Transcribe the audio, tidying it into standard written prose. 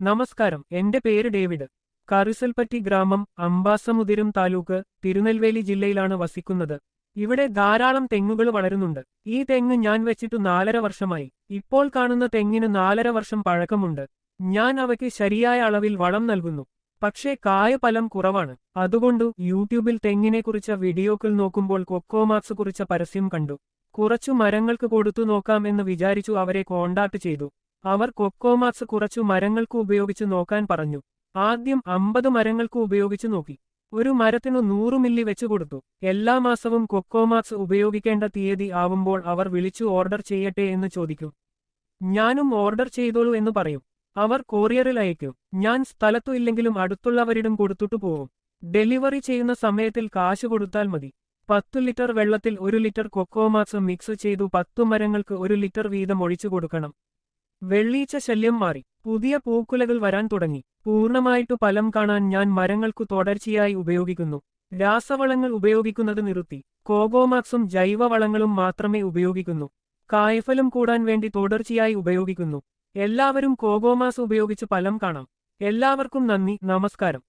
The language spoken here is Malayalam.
നമസ്കാരം, എന്റെ പേര് ഡേവിഡ്. കറുസൽപ്പറ്റി ഗ്രാമം, അമ്പാസമുദ്രം താലൂക്ക്, തിരുനെൽവേലി ജില്ലയിലാണ് വസിക്കുന്നത്. ഇവിടെ ധാരാളം തെങ്ങുകൾ വളരുന്നുണ്ട്. ഈ തെങ്ങ് ഞാൻ വെച്ചിട്ടു 4.5 വർഷമായി. ഇപ്പോൾ കാണുന്ന തെങ്ങിന് 4.5 വർഷം പഴക്കമുണ്ട്. ഞാൻ അവയ്ക്ക് ശരിയായ അളവിൽ വളം നൽകുന്നു. പക്ഷേ കായഫലം കുറവാണ്. അതുകൊണ്ടു യൂട്യൂബിൽ തെങ്ങിനെക്കുറിച്ച വീഡിയോകൾ നോക്കുമ്പോൾ കൊക്കോമാക്സ് കുറിച്ച പരസ്യം കണ്ടു. കുറച്ചു മരങ്ങൾക്ക് കൊടുത്തു നോക്കാം എന്ന് വിചാരിച്ചു അവരെ കോണ്ടാക്ട് ചെയ്തു. അവർ കൊക്കോമാക്സ് കുറച്ചു മരങ്ങൾക്ക് ഉപയോഗിച്ചു നോക്കാൻ പറഞ്ഞു. ആദ്യം 50 മരങ്ങൾക്ക് ഉപയോഗിച്ചു നോക്കി. ഒരു മരത്തിനു 100 മില്ലി വെച്ചു കൊടുത്തു. എല്ലാ മാസവും കൊക്കോമാക്സ് ഉപയോഗിക്കേണ്ട തീയതി ആവുമ്പോൾ അവർ വിളിച്ചു ഓർഡർ ചെയ്യട്ടെ എന്ന് ചോദിക്കും. ഞാനും ഓർഡർ ചെയ്തോളൂ എന്ന് പറയും. അവർ കൊറിയറിൽ അയക്കും. ഞാൻ സ്ഥലത്തു ഇല്ലെങ്കിലും അടുത്തുള്ളവരിടും കൊടുത്തിട്ടു പോവും. ഡെലിവറി ചെയ്യുന്ന സമയത്തിൽ കാശ് കൊടുത്താൽ മതി. 10 ലിറ്റർ വെള്ളത്തിൽ 1 ലിറ്റർ കൊക്കോമാക്സ് മിക്സ് ചെയ്തു 10 മരങ്ങൾക്ക് 1 ലിറ്റർ വീതം ഒഴിച്ചു കൊടുക്കണം. വെള്ളീച്ച ശല്യം മാറി. പുതിയ പൂക്കുലകൾ വരാൻ തുടങ്ങി. പൂർണ്ണമായിട്ടു ഫലം കാണാൻ ഞാൻ മരങ്ങൾക്കു തുടർച്ചയായി ഉപയോഗിക്കുന്നു. രാസവളങ്ങൾ ഉപയോഗിക്കുന്നത് നിർത്തി. കോകോമാക്സും ജൈവവളങ്ങളും മാത്രമേ ഉപയോഗിക്കുന്നു. കായ്ഫലം കൂടാൻ വേണ്ടി തുടർച്ചയായി ഉപയോഗിക്കുന്നു. എല്ലാവരും കോകോമാക്സ് ഉപയോഗിച്ച് ഫലം കാണാം. എല്ലാവർക്കും നന്ദി, നമസ്കാരം.